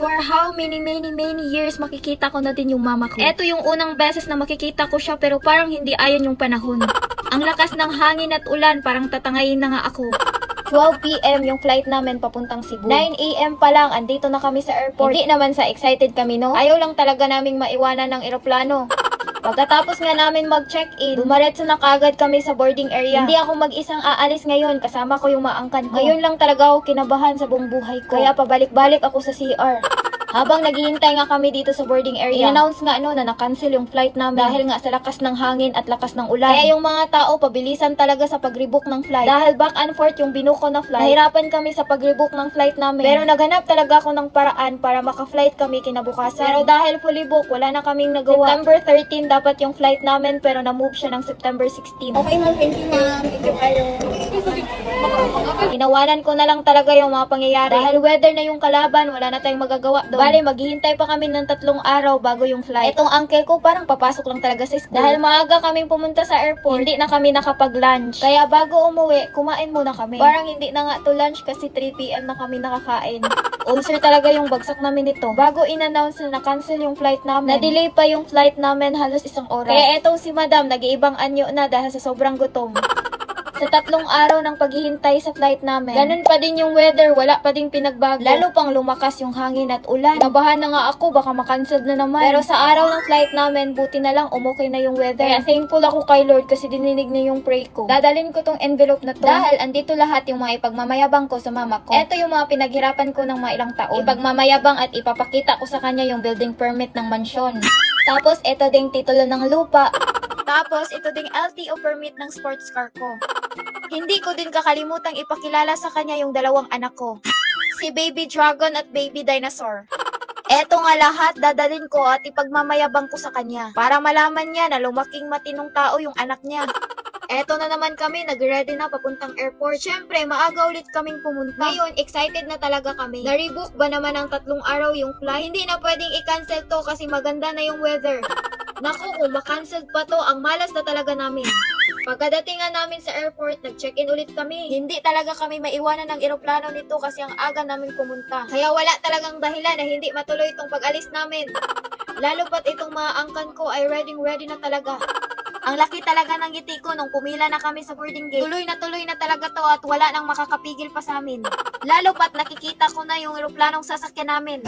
For how many years makikita ko na din yung mama ko. Eto yung unang beses na makikita ko siya pero parang hindi ayon yung panahon. Ang lakas ng hangin at ulan, parang tatangayin na nga ako. 12 PM yung flight namin papuntang Cebu. 9 AM pa lang, andito na kami sa airport. Hindi naman sa excited kami, no? Ayaw lang talaga naming maiwanan ng eroplano. Pagkatapos nga namin mag-check-in, dumaretso na kagad kami sa boarding area. Hindi ako mag-isang aalis ngayon, kasama ko yung maangkan ko. Ngayon lang talaga ako kinabahan sa buong buhay ko. Kaya pabalik-balik ako sa CR. Habang naghihintay nga kami dito sa boarding area, i-announce nga na na-cancel yung flight namin dahil nga sa lakas ng hangin at lakas ng ulan. Kaya yung mga tao pabilisan talaga sa pag-rebook ng flight. Dahil back and forth yung binuko na flight, nahirapan kami sa pag-rebook ng flight namin. Pero naghanap talaga ako ng paraan para maka-flight kami kinabukasan. Pero dahil fully book, wala na kaming nagawa. September 13 dapat yung flight namin pero na-move siya ng September 16. Okay ma'am, thank you ma'am. Thank you kayo. Inawanan ko na lang talaga yung mga pangyayari. Dahil weather na yung kalaban, wala na tayong magagawa doon. Bale, maghihintay pa kami ng 3 araw bago yung flight. Etong uncle ko parang papasok lang talaga sa school. Dahil maaga kaming pumunta sa airport, hindi na kami nakapag-lunch. Kaya bago umuwi, kumain muna kami. Parang hindi na nga to lunch kasi 3 PM na kami nakakain. Ulcer talaga yung bagsak namin nito. Bago in-announce na na-cancel yung flight namin, na-delay pa yung flight namin halos 1 oras. Kaya etong si madam, nag-iibang anyo na dahil sa sobrang gutom. Sa 3 araw ng paghihintay sa flight namin, ganun pa din yung weather, wala pa ding pinagbago. Lalo pang lumakas yung hangin at ulan. Nabahan na nga ako, baka makancel na naman. Pero sa araw ng flight namin, buti na lang umukay na yung weather. Kaya thankful ako kay Lord kasi dininig niya yung pray ko. Dadalhin ko tong envelope na to. Dahil andito lahat yung mga ipagmamayabang ko sa mama ko. Ito yung mga pinaghirapan ko ng mga ilang taon. Ipagmamayabang at ipapakita ko sa kanya yung building permit ng mansyon. Tapos ito ding titulo ng lupa. Tapos ito ding LTO permit ng sports car ko. Hindi ko din kakalimutang ipakilala sa kanya yung 2 anak ko. Si Baby Dragon at Baby Dinosaur. Eto nga lahat dadalhin ko at ipagmamayabang ko sa kanya. Para malaman niya na lumaking matinong tao yung anak niya. Eto na naman kami, nag-ready na papuntang airport. Siyempre, maaga ulit kaming pumunta. Ngayon, excited na talaga kami. Na-rebook ba naman ang 3 araw yung flight? Hindi na pwedeng i-cancel to kasi maganda na yung weather. Naku, kung makancel pa to, ang malas na talaga namin. Pagkadating nga namin sa airport, nag-check-in ulit kami. Hindi talaga kami maiwanan ng eroplano nito kasi ang aga namin pumunta. Kaya wala talagang dahilan na hindi matuloy itong pag-alis namin. Lalo pat itong mga angkan ko ay ready na talaga. Ang laki talaga ng ngiti ko nung pumila na kami sa boarding gate. Tuloy na talaga to at wala nang makakapigil pa sa amin. Lalo pat nakikita ko na yung eroplanong sasakyan namin.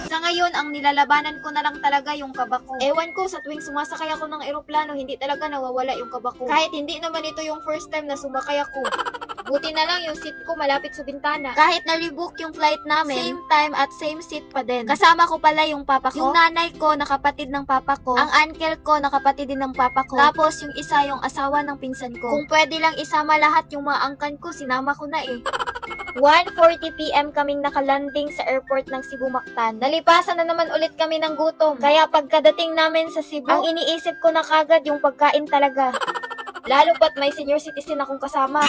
Sa ngayon, ang nilalabanan ko na lang talaga yung kaba ko. Ewan ko, sa tuwing sumasakay ako ng eroplano, hindi talaga nawawala yung kaba ko. Kahit hindi naman ito yung first time na sumakay ako. Buti na lang yung seat ko malapit sa bintana. Kahit na-rebook yung flight namin, same time at same seat pa din. Kasama ko pala yung papa ko. Yung nanay ko, nakapatid ng papa ko. Ang uncle ko, nakapatid din ng papa ko. Tapos yung isa, yung asawa ng pinsan ko. Kung pwede lang isama lahat yung mga angkan ko, sinama ko na eh. 1:40 PM kaming nakalanding sa airport ng Cebu Mactan. Nalipasan na naman ulit kami ng gutom. Kaya pagkadating namin sa Cebu, ang iniisip ko na kagad yung pagkain talaga. Lalo pat may senior citizen akong kasama.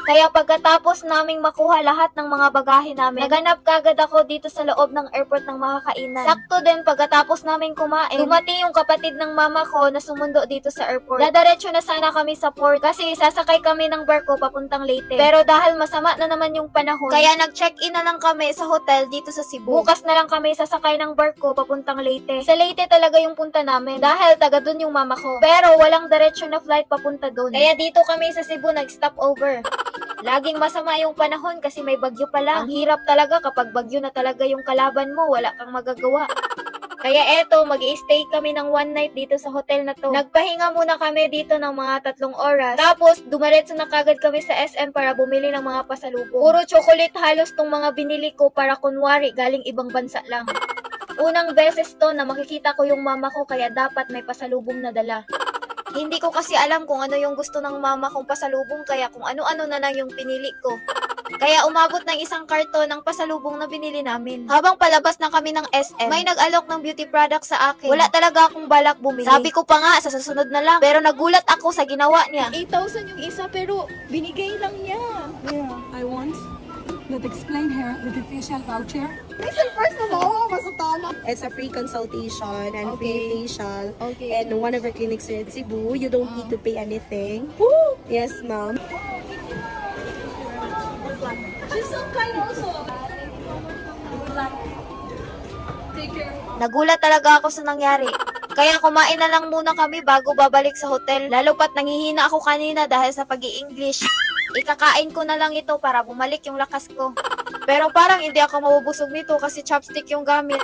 Kaya pagkatapos naming makuha lahat ng mga bagahe namin, naganap kagad ako dito sa loob ng airport ng mga kainan. Sakto din pagkatapos namin kumain, dumating yung kapatid ng mama ko na sumundo dito sa airport. Dadaretso na sana kami sa port kasi sasakay kami ng barko papuntang Leyte. Pero dahil masama na naman yung panahon, kaya nag-check-in na lang kami sa hotel dito sa Cebu. Bukas na lang kami sasakay ng barko papuntang Leyte. Sa Leyte talaga yung punta namin dahil taga dun yung mama ko. Pero walang diretsyo na flight papunta dun. Kaya dito kami sa Cebu nag-stop over. Laging masama yung panahon kasi may bagyo pa lang. Ang hirap talaga kapag bagyo na talaga yung kalaban mo, wala kang magagawa. Kaya eto, mag-i-stay kami ng 1 night dito sa hotel na to. Nagpahinga muna kami dito ng mga 3 oras. Tapos, dumaretso na kagad kami sa SM para bumili ng mga pasalubong. Puro chocolate halos tong mga binili ko para kunwari galing ibang bansa lang. Unang beses to na makikita ko yung mama ko kaya dapat may pasalubong na dala. Hindi ko kasi alam kung ano yung gusto ng mama kong pasalubong kaya kung ano-ano na lang yung pinili ko. Kaya umabot ng 1 karton ng pasalubong na binili namin. Habang palabas na kami ng SM, may nag-alok ng beauty product sa akin. Wala talaga akong balak bumili. Sabi ko pa nga, sa susunod na lang. Pero nagulat ako sa ginawa niya. 8,000 yung isa pero binigay lang niya. Yeah, I want that explain her with the facial voucher. Listen first na mo, basta tama. It's a free consultation and free facial. Okay. And one of our clinics here in Cebu, you don't need to pay anything. Woo! Yes, ma'am. She's so kind also. Nagulat talaga ako sa nangyari. Kaya kumain na lang muna kami bago babalik sa hotel. Lalo pat nanghihina ako kanina dahil sa pag-i-English. Ikakain ko na lang ito para bumalik yung lakas ko. Pero parang hindi ako mabubusog nito kasi chopstick yung gamit.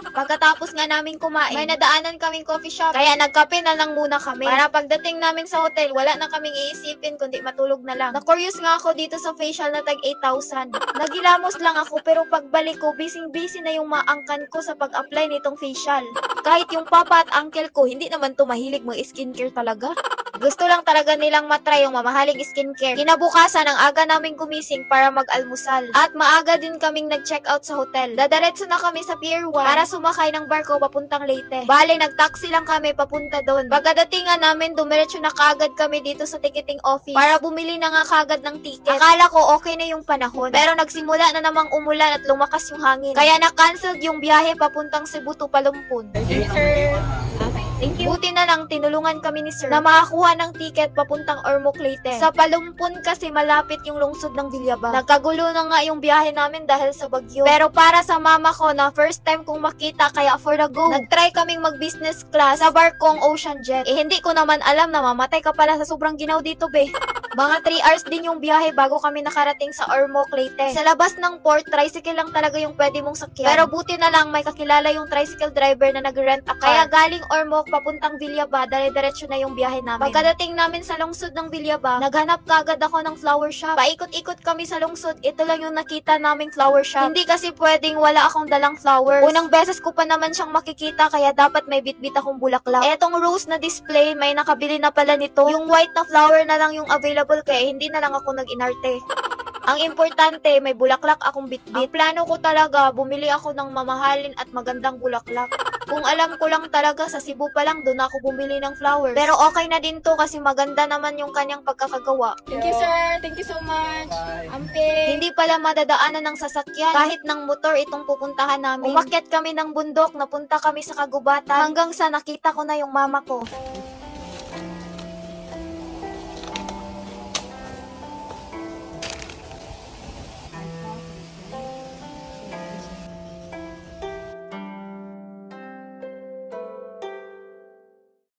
Pagkatapos nga namin kumain, may nadaanan kaming coffee shop. Kaya nagkape na lang muna kami. Para pagdating namin sa hotel, wala na kaming iisipin kundi matulog na lang. Na-curious nga ako dito sa facial na tag 8,000. Nagilamos lang ako pero pagbalik ko, busy na yung maangkan ko sa pag-apply nitong facial. Kahit yung papa at uncle ko, hindi naman to mahilig mag-skincare talaga. Gusto lang talaga nilang matry yung mamahaling skincare. Kinabukasan, ang aga naming gumising para mag-almusal. At maaga din kaming nag-check out sa hotel. Dadaretso na kami sa Pier 1 para sumakay ng barko papuntang Leyte. Bale, nag-taxi lang kami papunta doon. Pagkadatingan namin, dumiretso na kaagad kami dito sa ticketing office para bumili na nga kaagad ng ticket. Akala ko okay na yung panahon. Pero nagsimula na namang umulan at lumakas yung hangin. Kaya na-cancelled yung biyahe papuntang Cebu to Palumpon. Thank you, sir. Okay, thank you. Buti na lang tinulungan kami ni sir na makakuha ng ticket papuntang Ormoc, Leyte. Sa Palumpon kasi malapit yung lungsod ng Villaba. Nagkagulo na nga yung biyahe namin dahil sa bagyo. Pero para sa mama ko na first time kong makita kaya for the go, nagtry kaming mag-business class sa barkong Ocean Jet. Eh hindi ko naman alam na mamatay ka pala sa sobrang ginaw dito be. Mga 3 hours din yung biyahe bago kami nakarating sa Ormoc, Leyte. Sa labas ng port, tricycle lang talaga yung pwede mong sakyan. Pero buti na lang may kakilala yung tricycle driver na nag-rent a car. Kaya galing Ormoc papuntang Villaba, dire-diretso na yung biyahe namin. Pagkadating namin sa lungsod ng Villaba, naghanap kagad ako ng flower shop. Paikot-ikot kami sa lungsod, ito lang yung nakita naming flower shop. Hindi kasi pwedeng wala akong dalang flowers. Unang beses ko pa naman siyang makikita kaya dapat may bitbit akong bulaklak. Etong rose na display, may nakabili na pala nito. Yung white na flower na lang yung available kaya hindi na lang ako nag-inarte. Ang importante, may bulaklak akong bitbit. Ang plano ko talaga, bumili ako ng mamahalin at magandang bulaklak. Kung alam ko lang talaga, sa Cebu pa lang, doon ako bumili ng flowers. Pero okay na din to kasi maganda naman yung kanyang pagkakagawa. Thank you, sir. Thank you so much. Amping. Hindi pala madadaanan ng sasakyan. Kahit ng motor itong pupuntahan namin. Umakyat kami ng bundok, napunta kami sa kagubatan. Hanggang sa nakita ko na yung mama ko.